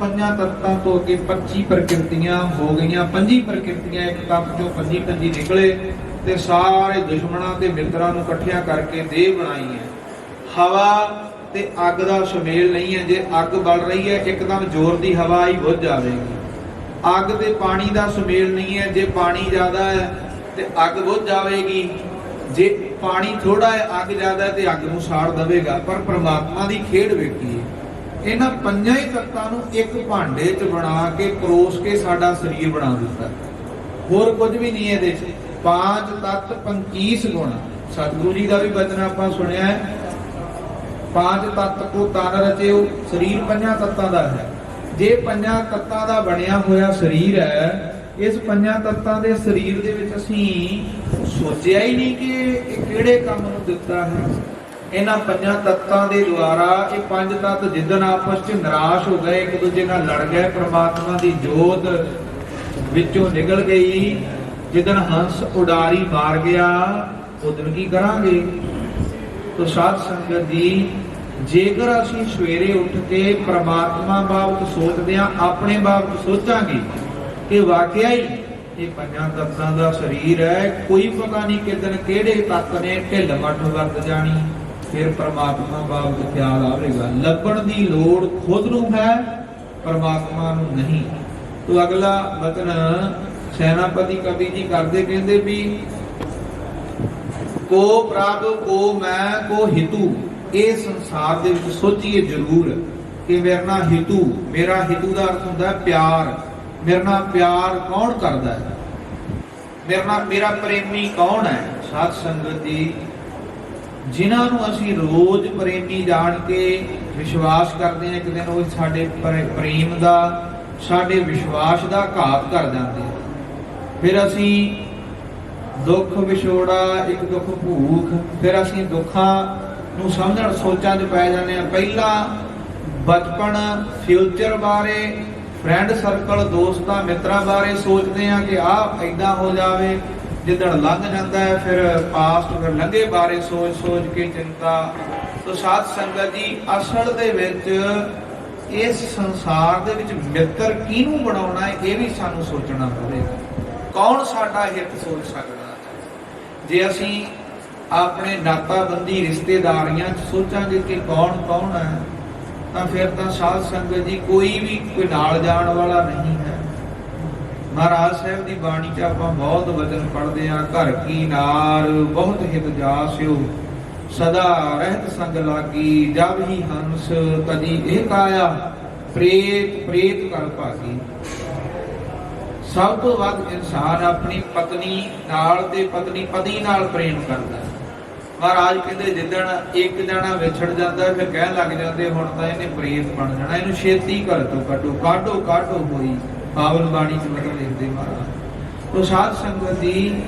ਪੰਜਾਂ ਤੱਤਾਂ ਤੋਂ ਅੱਗੇ 25 ਪ੍ਰਕਿਰਤੀਆਂ ਹੋ ਗਈਆਂ। 25 ਪ੍ਰਕਿਰਤੀਆਂ ਇੱਕ ਤੱਤ ਚੋਂ 25 ਨਿਕਲੇ ਤੇ ਸਾਰੇ ਦੁਸ਼ਮਣਾਂ ਤੇ ਮਿੱਤਰਾਂ ਨੂੰ ਇਕੱਠਿਆਂ ਕਰਕੇ ਦੇਹ ਬਣਾਈ ਹੈ। ਹਵਾ ਤੇ ਅੱਗ ਦਾ ਸੁਮੇਲ ਨਹੀਂ ਹੈ। ਜੇ ਅੱਗ ਬਲ ਰਹੀ ਹੈ, ਇੱਕਦਮ ਜ਼ੋਰ ਦੀ ਹਵਾ ਹੀ ਬੁਝ ਜਾਵੇਗੀ। ਅੱਗ ਤੇ ਪਾਣੀ ਦਾ ਸੁਮੇਲ ਨਹੀਂ ਹੈ। ਜੇ ਪਾਣੀ ਜ਼ਿਆਦਾ ਹੈ ਤੇ ਅੱਗ ਬੁਝ ਜਾਵੇਗੀ। ਜੇ ਪਾਣੀ ਥੋੜਾ ਹੈ, ਅੱਗ ਜ਼ਿਆਦਾ ਹੈ ਤੇ ਅੱਗ ਨੂੰ ਸਾੜ ਦੇਵੇਗਾ। ਪਰ ਪ੍ਰਮਾਤਮਾ ਦੀ ਖੇਡ ਵੇਖੀਏ, ਇਹਨਾਂ ਪੰਜਾਂ ਹੀ ਤੱਤਾਂ ਨੂੰ ਇੱਕ ਭਾਂਡੇ 'ਚ ਬਣਾ ਕੇ ਪਰੋਸ ਕੇ ਸਾਡਾ ਸਰੀਰ ਬਣਾ ਦਿੱਤਾ। ਹੋਰ ਕੁਝ ਵੀ ਨਹੀਂ ਇਹਦੇ 'ਚ। ਪਾਂਚ ਤੱਤ 25 ਗੁਣ। ਸਤਿਗੁਰੂ ਜੀ ਦਾ ਵੀ ਬਚਨ ਆਪਾਂ ਸੁਣਿਆ ਹੈ, ਪਾਂਚ ਤੱਤ ਕੋ ਤਨ ਰਚਿਓ। ਸਰੀਰ ਪੰਜਾਂ ਤੱਤਾਂ ਦਾ ਹੈ। ਜੇ ਪੰਜਾਂ ਤੱਤਾਂ ਦਾ ਬਣਿਆ ਹੋਇਆ ਸਰੀਰ ਹੈ, ਇਸ ਪੰਜਾਂ ਤੱਤਾਂ ਦੇ ਸਰੀਰ ਦੇ ਵਿੱਚ ਅਸੀਂ ਸੋਚਿਆ ਹੀ ਨਹੀਂ ਕਿ ਇਹ ਕਿਹੜੇ ਕੰਮ ਨੂੰ ਦਿੱਤਾ ਹੈ। ਇਹਨਾਂ ਪੰਜਾਂ ਤੱਤਾਂ ਦੇ ਦੁਆਰਾ ਇਹ ਪੰਜ ਤੱਤ ਜਿੱਦਣ ਆਪਸ 'ਚ ਨਿਰਾਸ਼ ਹੋ ਗਏ, ਇੱਕ ਦੂਜੇ ਨਾਲ ਲੜ ਗਏ, ਪ੍ਰਮਾਤਮਾ ਦੀ ਜੋਤ ਵਿੱਚੋਂ ਨਿਕਲ ਗਈ। ਜਿੱਦਣ ਹੰਸ ਉਡਾਰੀ ਮਾਰ ਗਿਆ, ਉਦੋਂ ਕੀ ਕਰਾਂਗੇ? ਤੋ ਸਾਧ ਸੰਗਤ ਜੀ, ਜੇਕਰ ਅਸੀਂ ਸਵੇਰੇ ਉੱਠ ਕੇ ਪ੍ਰਮਾਤਮਾ ਬਾਬਤ ਸੋਚਦੇ ਹਾਂ, ਆਪਣੇ ਬਾਬਤ ਸੋਚਾਂਗੇ ਕਿ ਵਾਕਿਆ ਹੀ ਇਹ ਪੰਜਾਂ ਤੱਤਾਂ ਦਾ ਸਰੀਰ ਹੈ, ਕੋਈ ਪਤਾ ਨਹੀਂ ਕਿਦਨ ਕਿਹੜੇ ਤੱਤ ਨੇ ਢਿੱਲ ਮੱਠ ਵਰਤ ਜਾਣੀ, ਫਿਰ ਪ੍ਰਮਾਤਮਾ ਬਾਬਤ ਖਿਆਲ ਆਵੇਗਾ। ਲੱਭਣ ਦੀ ਲੋੜ ਖੁਦ ਨੂੰ ਹੈ, ਪ੍ਰਮਾਤਮਾ ਨੂੰ ਨਹੀਂ। ਤੋ ਅਗਲਾ ਬਚਨ ਸੈਨਾਪਤੀ ਕਵੀ ਜੀ ਕਰਦੇ, ਕਹਿੰਦੇ ਵੀ ਕੋ ਪ੍ਰਭ ਕੋ ਮੈਂ ਕੋ ਹਿਤੂ। ਇਹ ਸੰਸਾਰ ਦੇ ਵਿੱਚ ਸੋਚੀਏ ਜ਼ਰੂਰ ਕਿ ਮੇਰੇ ਨਾਲ ਹਿਤੂ, ਮੇਰਾ ਹਿਤੂ ਦਾ ਅਰਥ ਹੁੰਦਾ ਪਿਆਰ। ਮੇਰੇ ਨਾਲ ਪਿਆਰ ਕੌਣ ਕਰਦਾ ਹੈ? ਮੇਰੇ ਨਾਲ ਮੇਰਾ ਪ੍ਰੇਮੀ ਕੌਣ ਹੈ? ਸਾਧ ਸੰਗਤ ਜੀ, ਜਿਨ੍ਹਾਂ ਨੂੰ ਅਸੀਂ ਰੋਜ਼ ਪ੍ਰੇਮੀ ਜਾਣ ਕੇ ਵਿਸ਼ਵਾਸ ਕਰਦੇ ਹਾਂ, ਇੱਕ ਦਿਨ ਉਹ ਸਾਡੇ ਪ੍ਰੇਮ ਦਾ, ਸਾਡੇ ਵਿਸ਼ਵਾਸ ਦਾ ਘਾਤ ਕਰ ਜਾਂਦੇ ਆ। ਫਿਰ ਅਸੀਂ ਦੁੱਖ ਵਿਛੋੜਾ, ਇੱਕ ਦੁੱਖ ਭੂਖ, ਫਿਰ ਅਸੀਂ ਦੁੱਖਾਂ ਨੂੰ ਸਮਝਣ ਸੋਚਾਂ 'ਚ ਪੈ ਜਾਂਦੇ ਆ। ਪਹਿਲਾਂ ਬਚਪਨ, ਫਿਊਚਰ ਬਾਰੇ, ਫਰੈਂਡ ਸਰਕਲ, ਦੋਸਤਾਂ ਮਿੱਤਰਾਂ ਬਾਰੇ ਸੋਚਦੇ ਆ ਕਿ ਆਹ ਏਦਾਂ ਹੋ ਜਾਵੇ। ਜਿੱਦਣ ਲੰਘ ਜਾਂਦਾ ਹੈ ਫਿਰ ਪਾਸਟ, ਫਿਰ ਲੰਘੇ ਬਾਰੇ ਸੋਚ ਸੋਚ ਕੇ ਚਿੰਤਾ। ਤੋ ਸਾਧ ਸੰਗਤ ਜੀ, ਅਸਲ ਦੇ ਵਿੱਚ ਇਸ ਸੰਸਾਰ ਦੇ ਵਿੱਚ ਮਿੱਤਰ ਕਿਹਨੂੰ ਬਣਾਉਣਾ ਹੈ, ਇਹ ਵੀ ਸਾਨੂੰ ਸੋਚਣਾ ਪਵੇਗਾ। ਕੌਣ ਸਾਡਾ ਹਿੱਤ ਸੋਚ ਸਕਦਾ? ਜੇ ਅਸੀਂ ਆਪਣੇ ਨਾਤਾਬੰਦੀ ਰਿਸ਼ਤੇਦਾਰੀਆਂ 'ਚ ਸੋਚਾਂਗੇ ਕਿ ਕੌਣ ਕੌਣ ਹੈ, ਤਾਂ ਫਿਰ ਤਾਂ ਸਾਧ ਸੰਗਤ ਜੀ ਕੋਈ ਵੀ ਕੋਈ ਨਾਲ ਜਾਣ ਵਾਲਾ ਨਹੀਂ ਹੈ। ਮਹਾਰਾਜ ਸਾਹਿਬ ਦੀ ਬਾਣੀ 'ਚ ਆਪਾਂ ਬਹੁਤ ਵਚਨ ਪੜ੍ਹਦੇ ਹਾਂ, ਘਰ ਕੀ ਨਾਰ ਬਹੁਤ ਹਿਤ ਜਾਸਿਓ, ਸਦਾ ਰਹਿਤ ਸੰਗ ਲਾਗੀ, ਜਬ ਹੀ ਹੰਸ ਕਦੀ ਇਹ ਕਾਇਆ, ਪ੍ਰੇਤ ਪ੍ਰੇਤ ਕਰ ਭਾਗੀ। ਸਭ ਤੋਂ ਵੱਧ ਇਨਸਾਨ ਆਪਣੀ ਪਤਨੀ ਨਾਲ ਤੇ ਪਤਨੀ ਪਤੀ ਨਾਲ ਪ੍ਰੇਮ ਕਰਦਾ। ਮਹਾਰਾਜ ਕਹਿੰਦੇ ਜਿੱਦਣ ਇੱਕ ਜਣਾ ਵਿਛੜ ਜਾਂਦਾ, ਫਿਰ ਕਹਿਣ ਲੱਗ ਜਾਂਦੇ ਹੁਣ ਤਾਂ ਇਹਨੇ ਪ੍ਰੇਤ ਬਣ ਜਾਣਾ, ਇਹਨੂੰ ਛੇਤੀ ਘਰ ਤੋਂ ਕੱਢੋ, ਕਾਢੋ ਕਾਢੋ ਹੋਈ। ਪਾਵਨ ਬਾਣੀ 'ਚ ਮਤਲਬ ਲਿਖਦੇ ਮਹਾਰਾਜ। ਤੋ ਸਾਧ ਸੰਗਤ ਜੀ,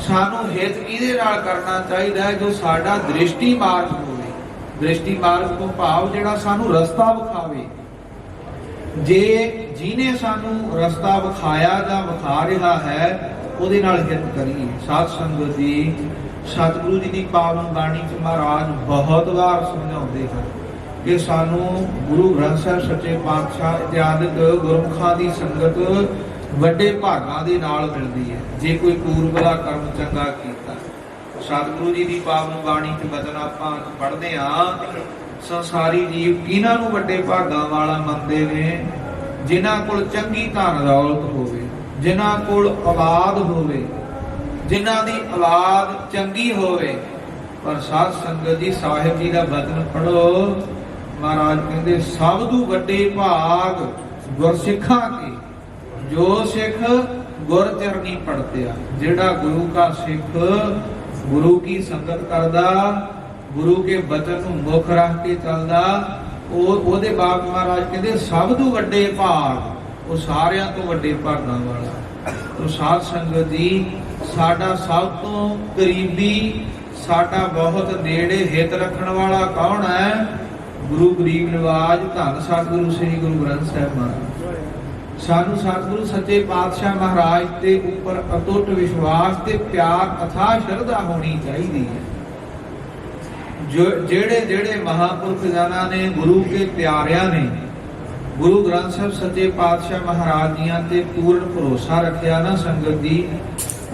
ਸਾਨੂੰ ਹਿੱਤ ਕਿਹਦੇ ਨਾਲ ਕਰਨਾ ਚਾਹੀਦਾ ਹੈ? ਜੋ ਸਾਡਾ ਦ੍ਰਿਸ਼ਟੀ ਮਾਰਗ ਹੋਵੇ। ਦ੍ਰਿਸ਼ਟੀ ਮਾਰਗ ਤੋਂ ਭਾਵ ਜਿਹੜਾ ਸਾਨੂੰ ਰਸਤਾ ਵਿਖਾਵੇ। ਜੇ ਜਿਹਨੇ ਸਾਨੂੰ ਰਸਤਾ ਵਿਖਾਇਆ ਜਾਂ ਵਿਖਾ ਰਿਹਾ ਹੈ, ਉਹਦੇ ਨਾਲ ਹਿੱਤ ਕਰੀਏ। ਸਾਧ ਸੰਗਤ ਜੀ, ਸਤਿਗੁਰੂ ਜੀ ਦੀ ਪਾਵਨ ਬਾਣੀ 'ਚ ਮਹਾਰਾਜ ਬਹੁਤ ਵਾਰ ਸਮਝਾਉਂਦੇ ਹਨ ਕਿ ਸਾਨੂੰ ਗੁਰੂ ਗ੍ਰੰਥ ਸਾਹਿਬ ਸੱਚੇ ਪਾਤਸ਼ਾਹ ਇਤਿਆਦਿਕ ਗੁਰਮੁਖਾਂ ਦੀ ਸੰਗਤ ਵੱਡੇ ਭਾਗਾਂ ਦੇ ਨਾਲ ਮਿਲਦੀ ਹੈ, ਜੇ ਕੋਈ ਪੂਰਬਲਾ ਕਰਮ ਚੰਗਾ ਕੀਤਾ। ਸਤਿਗੁਰੂ ਜੀ ਦੀ ਪਾਵਨ ਬਾਣੀ 'ਚ ਬਚਨ ਆਪਾਂ ਪੜ੍ਹਦੇ ਹਾਂ, ਸੰਸਾਰੀ ਜੀਵ ਕਿਹਨਾਂ ਨੂੰ ਵੱਡੇ ਭਾਗਾਂ ਵਾਲਾ ਮੰਨਦੇ ਨੇ? ਜਿਨ੍ਹਾਂ ਕੋਲ ਚੰਗੀ ਧਨ ਦੌਲਤ ਹੋਵੇ, ਜਿਨ੍ਹਾਂ ਕੋਲ ਔਲਾਦ ਹੋਵੇ, ਜਿਨ੍ਹਾਂ ਦੀ ਔਲਾਦ ਚੰਗੀ ਹੋਵੇ। ਪਰ ਸਾਧ ਸੰਗਤ ਜੀ, ਸਾਹਿਬ ਜੀ ਦਾ ਬਚਨ ਪੜ੍ਹੋ, ਮਹਾਰਾਜ ਕਹਿੰਦੇ ਸਭ ਤੋਂ ਵੱਡੇ ਭਾਗ ਗੁਰਸਿੱਖਾਂ ਕੇ, ਜੋ ਸਿੱਖ ਗੁਰ ਚਰਨੀ ਪੜਤਿਆ। ਜਿਹੜਾ ਗੁਰੂ ਕਾ ਸਿੱਖ ਗੁਰੂ ਕੀ ਸੰਗਤ ਕਰਦਾ, ਗੁਰੂ ਕੇ ਬਚਨ ਨੂੰ ਮੁੱਖ ਰੱਖ ਕੇ ਚੱਲਦਾ, ਉਹਦੇ ਬਾਪ ਮਹਾਰਾਜ ਕਹਿੰਦੇ ਸਭ ਤੋਂ ਵੱਡੇ ਭਾਗ, ਉਹ ਸਾਰਿਆਂ ਤੋਂ ਵੱਡੇ ਭਾਗਾਂ ਵਾਲਾ। तो साध संगत जी साडा सब तो करीबी, साडा बहुत नेड़े हित रखने वाला कौन है? गुरु गरीब नवाज धन सतगुरु श्री गुरु ग्रंथ साहिब महाराज। सानू सतगुरु सच्चे पातशाह महाराज के उपर अटुट विश्वास ते प्यार अथाह श्रद्धा होनी चाहिए है। जो जेड़े जेड़े महापुरख जना ने गुरु के प्यारिया ने गुरु ग्रंथ साहिब सच्चे पातशाह महाराज जियां ते पूर्ण भरोसा रखिया ना संगत जी,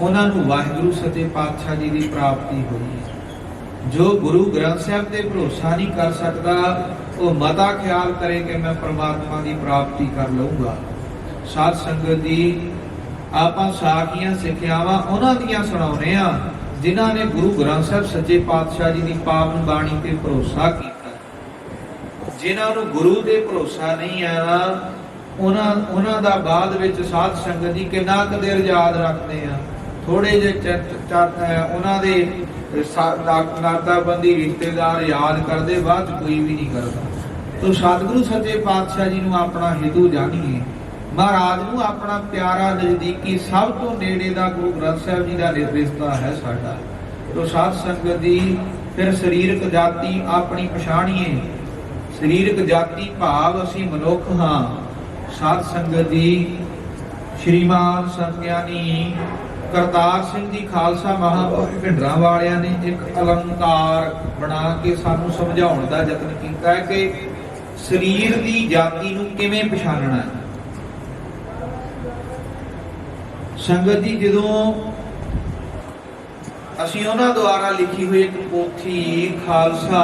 उन्हां नूं वाहिगुरु सच्चे पातशाह जी की प्राप्ति हुई है। जो गुरु ग्रंथ साहिब ते भरोसा नहीं कर सकता वो मता ख्याल करे कि मैं परमात्मा की प्राप्ति कर लूँगा। साध संगत जी आपां साखियां सिक्ख्यावां उन्हां दियां सुणाउने आ जिन्हां ने गुरु ग्रंथ साहिब सच्चे पातशाह जी की पावन बाणी ते भरोसा किया। जिन्हां नूं गुरु ते भरोसा नहीं है उन्हां दा बाद विच साध संगत जी किन्ना क देर याद रखते हैं। थोड़े जे उन्हां दे नाताबंदी रिश्तेदार याद करते, बाद कोई भी नहीं करता। तो सतगुरु सच्चे पातशाह जी नूं अपना हितू जानिए, महाराज नूं अपना प्यारा नजदीकी सब तो नेड़े दा गुरु ग्रंथ साहिब जी दा रिश्ता है साडा। तो साध संगत जी फिर शरीरक जाति अपनी पछाणीए। शरीरक जाति भाव असी मनुख हाँ। साध संगत जी श्रीमान संगियानी करतार सिंह जी खालसा महापुरख भिंडरां वालियां ने एक अलंकार बना के सानू समझाउण दा यतन कीता है कि शरीर दी जाति नूं किवें पछाणना है। संगत जी जदों ਅਸੀਂ ਉਹਨਾਂ ਦੁਆਰਾ ਲਿਖੀ ਹੋਈ ਇੱਕ ਪੋਥੀ ਖਾਲਸਾ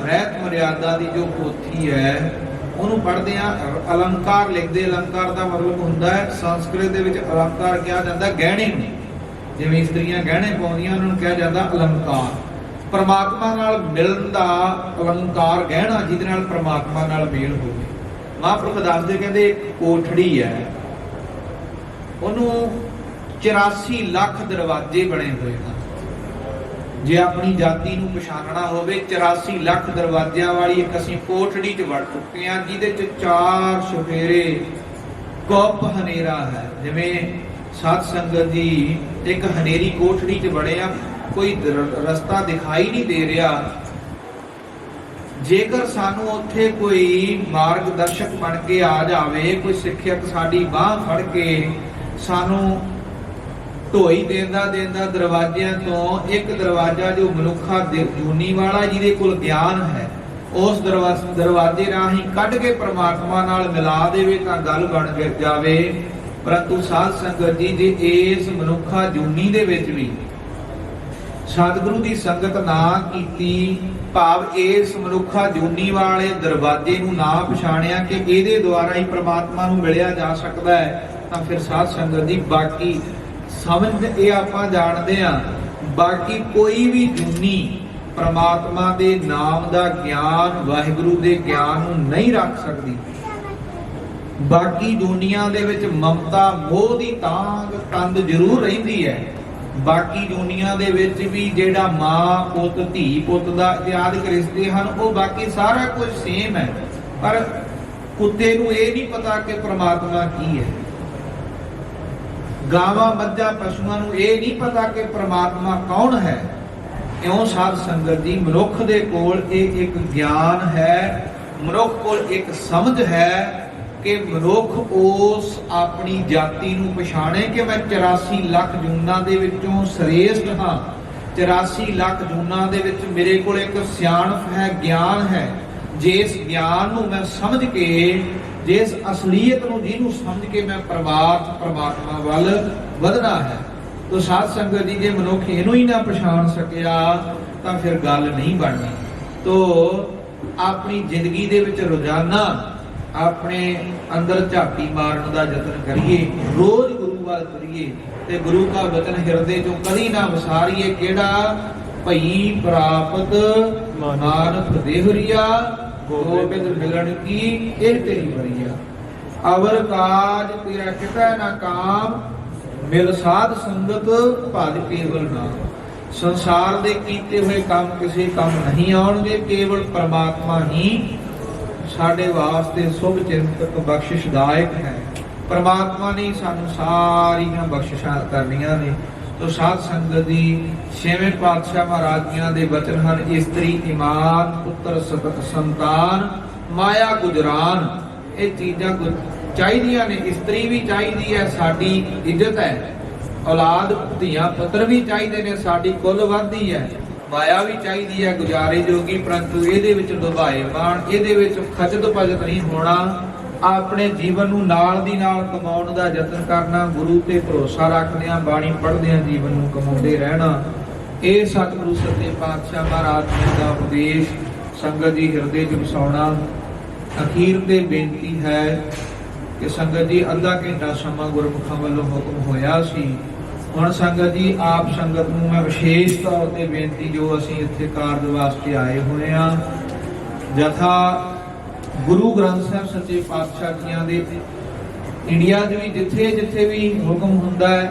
ਰਹਿਤ ਮਰਿਆਦਾ ਦੀ ਜੋ ਪੋਥੀ ਹੈ ਉਹਨੂੰ ਪੜ੍ਹਦੇ ਆ, ਅਲੰਕਾਰ ਲਿਖਦੇ। ਅਲੰਕਾਰ ਦਾ ਮਤਲਬ ਹੁੰਦਾ ਹੈ ਸੰਸਕ੍ਰਿਤ ਦੇ ਵਿੱਚ ਅਲੰਕਾਰ ਕਿਹਾ ਜਾਂਦਾ ਗਹਿਣੇ ਨੂੰ, ਜਿਵੇਂ ਇਸਤਰੀਆਂ ਗਹਿਣੇ ਪਾਉਂਦੀਆਂ ਉਹਨਾਂ ਨੂੰ ਕਿਹਾ ਜਾਂਦਾ ਅਲੰਕਾਰ। ਪਰਮਾਤਮਾ ਨਾਲ ਮਿਲਣ ਦਾ ਅਲੰਕਾਰ ਗਹਿਣਾ ਜਿਹਦੇ ਨਾਲ ਪਰਮਾਤਮਾ ਨਾਲ ਮੇਲ ਹੋਵੇ। ਮਹਾਂਪੁਰਖ ਦੱਸਦੇ ਕਹਿੰਦੇ ਕੋਠੜੀ ਹੈ, ਉਹਨੂੰ 84 ਲੱਖ ਦਰਵਾਜ਼ੇ ਬਣੇ ਹੋਏ ਹਨ। जे अपनी जाति नूं पछाणना होवे 84 लाख दरवाजियां वाली एक असीं कोठड़ी च वड़ चुके हां, जिहदे च 4 चुफेरे गुप हनेरा है। जिवें साध संगत जी एक हनेरी कोठड़ी च वड़े आ, कोई रस्ता दिखाई नहीं दे रहा। जेकर सानू उत्थे कोई मार्गदर्शक बन के आ जावे, कोई सिੱਖਿਅਕ साडी बाह फड़ के सानू ਢੋਈ ਦੇਂਦਾ ਦਰਵਾਜ਼ਿਆਂ ਤੋਂ ਇੱਕ ਦਰਵਾਜ਼ਾ ਜੋ ਮਨੁੱਖਾ ਜੂਨੀ ਵਾਲਾ ਜਿਹਦੇ ਕੋਲ ਗਿਆਨ ਹੈ ਉਸ ਦਰਵਾਜ਼ੇ ਰਾਹੀਂ ਕੱਢ ਕੇ ਪ੍ਰਮਾਤਮਾ ਨਾਲ ਮਿਲਾ ਦੇਵੇ ਤਾਂ ਗੱਲ ਬਣ ਜਾਵੇ। ਪਰੰਤੂ ਸਾਧ ਸੰਗਤ ਜੀ ਜੇ ਇਸ ਮਨੁੱਖਾ ਜੂਨੀ ਦੇ ਵਿੱਚ ਵੀ ਸਤਿਗੁਰੂ ਦੀ ਸੰਗਤ ਨਾ ਕੀਤੀ, ਭਾਵ ਇਸ ਮਨੁੱਖਾ ਜੂਨੀ ਵਾਲੇ ਦਰਵਾਜ਼ੇ ਨੂੰ ਨਾ ਪਛਾਣਿਆ ਕਿ ਇਹਦੇ ਦੁਆਰਾ ਹੀ ਪ੍ਰਮਾਤਮਾ ਨੂੰ ਮਿਲਿਆ ਜਾ ਸਕਦਾ ਹੈ, ਤਾਂ ਫਿਰ ਸਾਧ ਸੰਗਤ ਜੀ ਬਾਕੀ समझ ये आपां जानते हैं बाकी कोई भी जूनी परमात्मा दे नाम दा ज्ञान वाहिगुरु दे ज्ञान नूं नहीं रख सकती। बाकी दुनिया दे विच ममता मोह दी तांग तंद जरूर रहिंदी है। बाकी दुनिया दे विच भी जेड़ा मां पुत धी पुत दा इत्यादि रिश्ते हैं वो बाकी सारा कुछ सेम है, पर कुत्ते नूं ये नहीं पता कि परमात्मा की है। गावां मज्जां पशुआं नूं ये नहीं पता कि परमात्मा कौन है। इउं साध संगत जी मनुख दे कोल एक ज्ञान है, मनुख कोल एक समझ है कि मनुख उस अपनी जाति नूं पछाणे कि मैं 84 लाख जूनां दे विचों श्रेष्ठ हाँ। 84 लाख जूनां दे विच मेरे कोल एक सियाणप है, ज्ञान है। जिस ज्ञान नूं मैं समझ के जिस असलीयत नूं जिहनूं समझ के मैं परमात्मा वल वधना है। तो साध संगत जी जे मनुख इहनूं ही ना पछाण सकिया तां फिर गल नहीं बननी। तो अपनी जिंदगी दे विच रोजाना अपने अंदर झाती मारन दा यतन करिए, रोज गुरु वल करिए ते गुरु का वचन हिरदे चों कदी ना विसारिए। किहड़ा भई प्राप्त नानक देहरिया गोबिंद मिलन की एह तेरी बरिया। अवर काज तेरा किता ना काम, मिल साध संगत भज केवल नाम। संसार दे कीते हुए काम किसी काम नहीं आउणगे, केवल परमात्मा ही साडे वास्ते शुभ चिंतक बख्शिशदायक है। परमात्मा ने सानू सारियां बख्शिशां करनियां ने। तो साध संगत दी छेवें पातशाह महाराज जियां दे वचन हन, इस्त्री ईमान, पुत्र संतान, माया गुजरान। ये चीज़ां चाहिदियां ने। इस्त्री भी चाहिदी है, साडी इज्जत है। औलाद धियां पुत्र भी चाहिए ने, साडी कुल वधदी है। माया भी चाहिए है गुजारे जोगी, परंतु इहदे विच लुभाएमान, इहदे विच खचत पचत नहीं होना। अपने जीवन नूं नाल दी नाल कमाउण दा यतन करना, गुरु ते भरोसा रखदिआं बाणी पढ़दिआं जीवन नूं कमाउंदे रहना। ਇਹ सतगुरु सच्चे पातशाह महाराज जी का उपदेश संगत जी हिरदे च वसाउणा। अखीर ते बेनती है कि संगत जी अद्धा घंटा समा गुरमुखां वल्लों हुक्म होया सी। हुण संगत जी आप संगत नूं मैं विशेष तौर ते बेनती, जो असीं इत्थे कारज वास्ते आए होए हां, जथा गुरु ग्रंथ साहिब सच्चे पातशाह जियां दे इंडिया दे भी जिथे जिथे भी हुक्म हुंदा है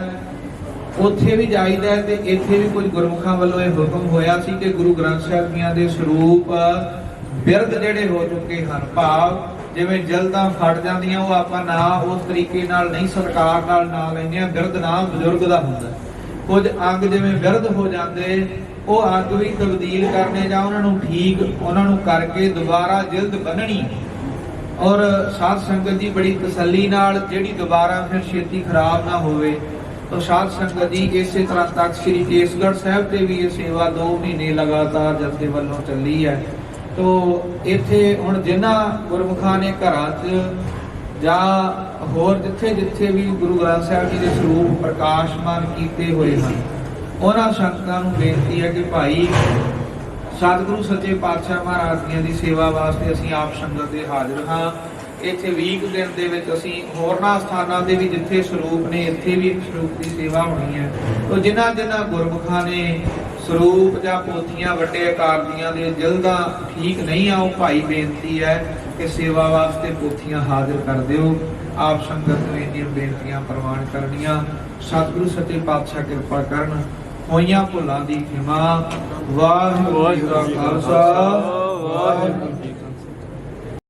उत्थे भी जाईदा है। ते इत्थे भी कुछ गुरमुखां वल्लों ये हुक्म होया सी कि गुरु ग्रंथ साहिब जियां दे स्वरूप बिरध जिहड़े हो चुके हन, भाव जिवें जल्दां फट जांदियां, वो आपां ना उस तरीके नाल नहीं सरकार नाल ना लैंदे आ। बिरध नाम बजुर्ग दा हुंदा, कुछ अंग जिवें बिरध हो जांदे, वो अंग भी तब्दील करने जां उन्हां नूं ठीक उन्हां नूं करके दोबारा जिल्द बन्नणी। और साध संगत जी बड़ी तसल्ली नाल जिहड़ी दोबारा फिर छेती खराब ना होवे। तो साध संगत जी इसे तरह तक श्री केसगढ़ साहिब ते भी ये सेवा 2 महीने लगातार जथे वल्लों चली है। तो इत्थे हुण जिन्हां गुरमुखां ने घरां च जां होर जिथे जिथे भी गुरु ग्रंथ साहिब जी दे स्वरूप प्रकाशमान कीते होए हन, उन्हां संगतां नूं बेनती है कि भाई सतगुरु सच्चे पातशाह महाराज जी दी सेवा वास्ते असीं आप संगत दे हाਜ਼ਰ हां। इत्थे 20 दिन दे विच असीं होरनां स्थानां दे भी जिथे स्वरूप ने इत्थे भी स्वरूप की सेवा होनी है। तो जिन्हां जिन्हां गुरमुखां ने स्वरूप जां पोथियां वड्डे आकार दीआं दे जल्दां ठीक नहीं आओ, भाई बेनती है कि सेवा वास्ते पोथियां हाਜ਼ਰ कर दिओ। आप संगत नूं इन्नियां बेनतियां प्रवान करनियां। सतगुरु सच्चे पातशाह किरपा करन। होइयां भुलां दी खिमा। वाहिगुरू जी का खालसा, वाहिगुरू